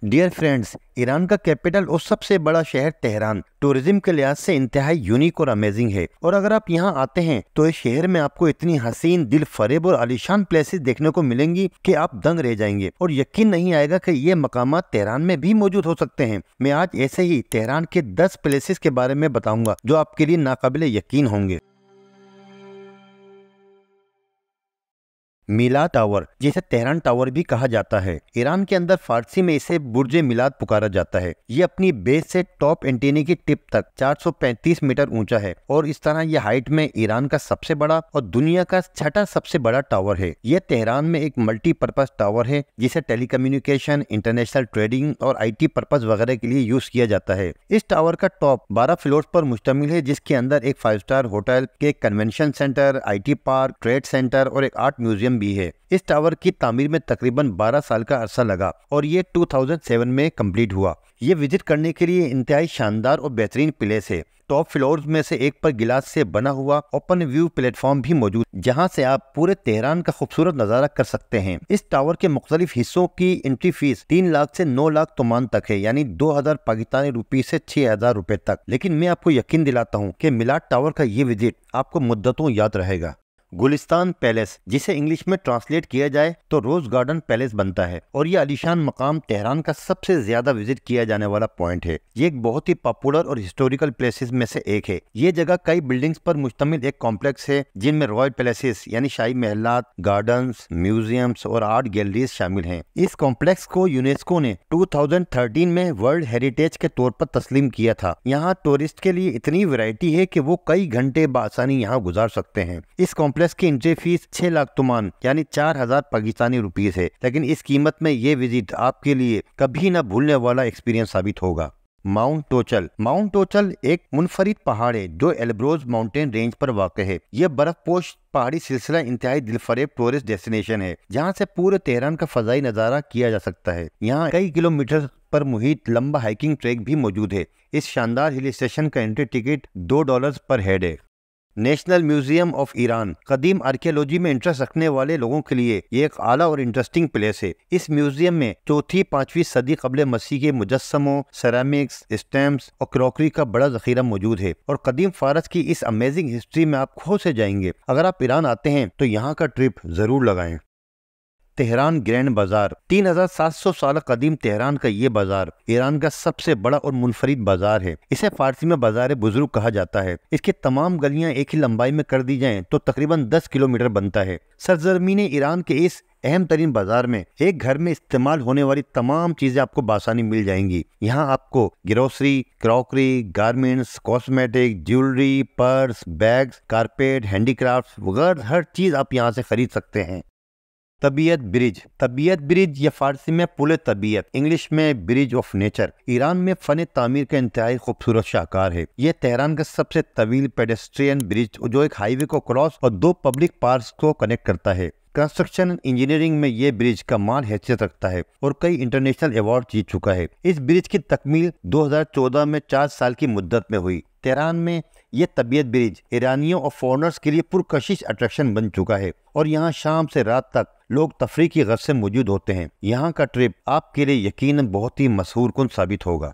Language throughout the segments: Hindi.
डियर फ्रेंड्स, ईरान का कैपिटल और सबसे बड़ा शहर तेहरान टूरिज्म के लिहाज से इंतहाई यूनिक और अमेजिंग है। और अगर आप यहाँ आते हैं तो इस शहर में आपको इतनी हसीन, दिल फरेब और आलीशान प्लेसेस देखने को मिलेंगी कि आप दंग रह जाएंगे और यकीन नहीं आएगा कि ये मकामात तेहरान में भी मौजूद हो सकते हैं। मैं आज ऐसे ही तेहरान के 10 प्लेसेस के बारे में बताऊंगा जो आपके लिए नाकाबिले यकीन होंगे। मिलाद टावर, जिसे तेहरान टावर भी कहा जाता है, ईरान के अंदर फारसी में इसे बुर्ज मिलाद पुकारा जाता है। ये अपनी बेस से टॉप एंटीने की टिप तक 435 मीटर ऊंचा है और इस तरह यह हाइट में ईरान का सबसे बड़ा और दुनिया का छठा सबसे बड़ा टावर है। यह तेहरान में एक मल्टीपर्पज टावर है जिसे टेलीकम्युनिकेशन, इंटरनेशनल ट्रेडिंग और IT पर्पज वगैरह के लिए यूज किया जाता है। इस टावर का टॉप 12 फ्लोर पर मुश्तमिल है, जिसके अंदर एक 5 स्टार होटल, एक convention centre, IT park, trade centre और एक आर्ट म्यूजियम भी है। इस टावर की तामीर में तकरीबन 12 साल का अरसा लगा और ये 2007 में कंप्लीट हुआ। ये विजिट करने के लिए इंतहाई शानदार और बेहतरीन प्लेस है। टॉप फ्लोर्स में से एक पर गिलास से बना हुआ ओपन व्यू प्लेटफॉर्म भी मौजूद, जहां से आप पूरे तेहरान का खूबसूरत नजारा कर सकते हैं। इस टावर के मुख्तलिफ हिस्सों की एंट्री फीस 3 लाख से 9 लाख तोमान तक है, यानी 2000 पाकिस्तानी रुपये से 6000 रुपए तक। लेकिन मैं आपको यकीन दिलाता हूँ कि मिलाद टावर का ये विजिट आपको मुद्दतों याद रहेगा। गुलिस्तान पैलेस, जिसे इंग्लिश में ट्रांसलेट किया जाए तो रोज गार्डन पैलेस बनता है और ये आलीशान मकाम तेहरान का सबसे ज्यादा विजिट किया जाने वाला पॉइंट है। ये एक बहुत ही पॉपुलर और हिस्टोरिकल प्लेसेस में से एक है। ये जगह कई बिल्डिंग्स पर मुश्तमिल एक कॉम्प्लेक्स है जिनमें रॉयल पैलेसेस यानी शाही महलात, गार्डन्स, म्यूजियम्स और आर्ट गैलरीज शामिल हैं। इस कॉम्प्लेक्स को यूनेस्को ने 2013 में वर्ल्ड हेरिटेज के तौर पर तस्लीम किया था। यहाँ टूरिस्ट के लिए इतनी वैरायटी है कि वो कई घंटे बआसानी यहाँ गुजार सकते हैं। इस कॉम्प्लेक्स की एंट्री फीस 6 लाख तोमान यानी 4000 पाकिस्तानी रुपीस है, लेकिन इस कीमत में ये विजिट आपके लिए कभी न भूलने वाला एक्सपीरियंस साबित होगा। माउंट टोचल, माउंट टोचल एक मुनफरिद पहाड़ है जो एल्ब्रोज माउंटेन रेंज पर वाक़ है। यह बर्फपोश पहाड़ी सिलसिला इंतहाई दिलफरेब टूरिस्ट डेस्टिनेशन है जहां से पूरे तेहरान का फजाई नजारा किया जा सकता है। यहाँ कई किलोमीटर पर मुहित लंबा हाइकिंग ट्रैक भी मौजूद है। इस शानदार हिल स्टेशन का एंट्री टिकट $2 पर हेड है। नेशनल म्यूजियम ऑफ ईरान, कदीम आर्कियोलॉजी में इंटरेस्ट रखने वाले लोगों के लिए ये एक आला और इंटरेस्टिंग प्लेस है। इस म्यूजियम में 4वीं-5वीं सदी कबल मसीह के मुजस्समों, सेरामिक्स, स्टैम्प्स और क्रॉकरी का बड़ा जखीरा मौजूद है और कदीम फारस की इस अमेजिंग हिस्ट्री में आप खो से जाएंगे। अगर आप ईरान आते हैं तो यहाँ का ट्रिप जरूर लगाएं। तेहरान ग्रैंड बाजार, 3700 साल कदीम तेहरान का ये बाजार ईरान का सबसे बड़ा और मुनफरिद बाजार है। इसे फारसी में बाजार बुजुर्ग कहा जाता है। इसकी तमाम गलियां एक ही लंबाई में कर दी जाएं तो तकरीबन 10 किलोमीटर बनता है। सरजमीन ईरान के इस अहम तरीन बाजार में एक घर में इस्तेमाल होने वाली तमाम चीजें आपको बासानी मिल जाएंगी। यहाँ आपको grocery, crockery, garments, cosmetic, jewellery, purse, bags, carpet, handicraft वगैरह हर चीज आप यहाँ से खरीद सकते हैं। तबीयत ब्रिज, तबीयत ब्रिज या फारसी में पुल तबीयत, इंग्लिश में ब्रिज ऑफ नेचर, ईरान में फन तामीर का इंतहाई खूबसूरत शाहकार है। यह तेहरान का सबसे तवील पेडेस्ट्रियन ब्रिज जो एक हाईवे को क्रॉस और 2 पब्लिक पार्क्स को कनेक्ट करता है। कंस्ट्रक्शन इंजीनियरिंग में यह ब्रिज कमाल हैसियत रखता है और कई इंटरनेशनल अवार्ड जीत चुका है। इस ब्रिज की तकमील 2014 में 4 साल की मुद्दत में हुई। तेहरान में यह तबीयत ब्रिज ईरानियों और फॉरेनर्स के लिए पुरकशिश अट्रैक्शन बन चुका है और यहाँ शाम से रात तक लोग तफरीह की गर्ज से मौजूद होते हैं। यहाँ का ट्रिप आपके लिए यकीनन बहुत ही मशहूर कुन साबित होगा।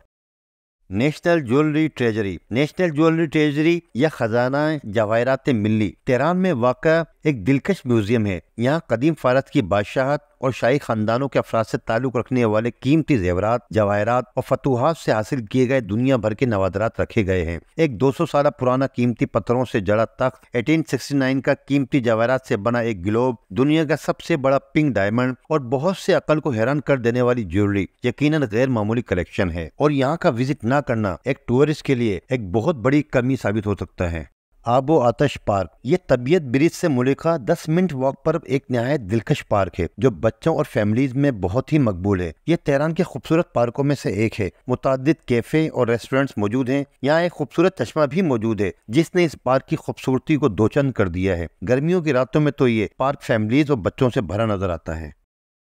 National jewellery treasury, national jewellery treasury या खजाना जवाहरात मिल्ली तेहरान में वाक़ा एक दिलकश म्यूजियम है। यहाँ कदीम फारस की बादशाहत और शाही खानदानों के अफराद से ताल्लुक रखने वाले कीमती जेवरात, जवाहरात और फतूहात से हासिल किए गए दुनिया भर के नवादरात रखे गए हैं। एक 200 साल पुराना कीमती पत्थरों से जड़ा तख्त, 1869 का कीमती जवाहरात से बना एक ग्लोब, दुनिया का सबसे बड़ा पिंक डायमंड और बहुत से अकल को हैरान कर देने वाली ज्वेलरी यकीनन गैर मामूली कलेक्शन है और यहाँ का विजिट ना करना एक टूरिस्ट के लिए एक बहुत बड़ी कमी साबित हो सकता है। आबो आतश पार्क, ये तबीयत ब्रिज से मुल्का 10 मिनट वॉक पर एक नहायत दिलकश पार्क है जो बच्चों और फैमिलीज में बहुत ही मकबूल है। ये तेहरान के खूबसूरत पार्कों में से एक है। मुतादिद कैफे और रेस्टोरेंट्स मौजूद हैं। यहाँ एक खूबसूरत चश्मा भी मौजूद है जिसने इस पार्क की खूबसूरती को दोचंद कर दिया है। गर्मियों की रातों में तो ये पार्क फैमिलीज और बच्चों से भरा नजर आता है।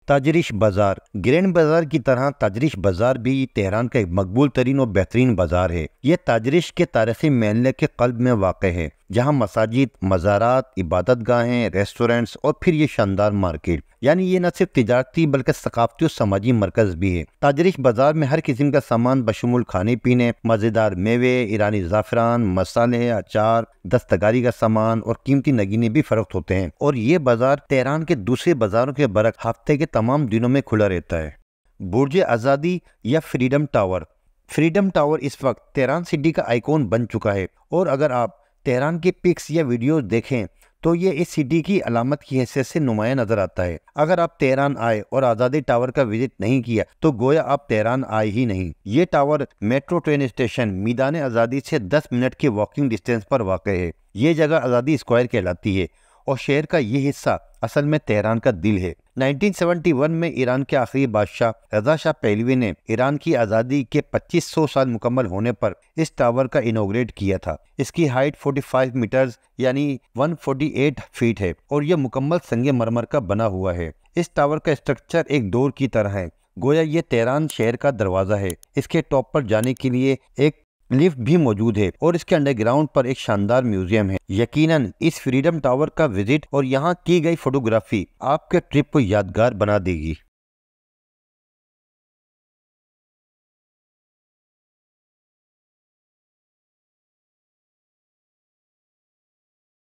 ताजरिश बाजार, ग्रैंड बाजार की तरह ताजरिश बाजार भी तेहरान का एक मकबूल तरीन और बेहतरीन बाजार है। यह ताजरिश के तारीखी महल्ले के कल्ब में वाक़ है। जहाँ मसाजिद, मज़ारात, इबादत गाहें, रेस्टोरेंट्स और फिर ये शानदार मार्केट। यानी ये न सिर्फ तिजारती बल्कि सकाफती और समाजी मरकज भी है। ताजरिश बाजार में हर किस्म का सामान बशमूल खाने पीने, मज़ेदार मेवे, ईरानी ज़ाफ़रान, मसाले, अचार, दस्तकारी का सामान और कीमती नगीने भी फरोख्त होते हैं। और ये बाजार तेहरान के दूसरे बाजारों के बरक़्स हफ्ते के तमाम दिनों में खुला रहता है। बुर्ज आज़ादी या फ्रीडम टावर। फ्रीडम टावर इस वक्त तेहरान सिटी का आइकॉन बन चुका है और अगर आप तेहरान के पिक्स या वीडियोस देखें तो ये इस सिटी की अलामत की हैसियत से नुमाया नजर आता है। अगर आप तेहरान आए और आज़ादी टावर का विजिट नहीं किया तो गोया आप तेहरान आए ही नहीं। ये टावर मेट्रो ट्रेन स्टेशन मैदान आज़ादी से 10 मिनट के वॉकिंग डिस्टेंस पर वाक़ है। ये जगह आज़ादी स्क्वायर कहलाती है और शहर का ये हिस्सा असल में तेहरान का दिल है। 1971 में ईरान के आखिरी बादशाह रज़ा शाह पहलवी ने ईरान की आज़ादी के 2500 साल मुकम्मल होने पर इस टावर का इनॉग्रेट किया था। इसकी हाइट 45 मीटर्स यानी 148 फीट है और यह मुकम्मल संगे मरमर का बना हुआ है। इस टावर का स्ट्रक्चर एक डोर की तरह है, गोया ये तेहरान शहर का दरवाज़ा है। इसके टॉप पर जाने के लिए एक लिफ्ट भी मौजूद है और इसके अंडरग्राउंड पर एक शानदार म्यूजियम है। यकीनन इस फ्रीडम टावर का विजिट और यहाँ की गई फोटोग्राफी आपके ट्रिप को यादगार बना देगी।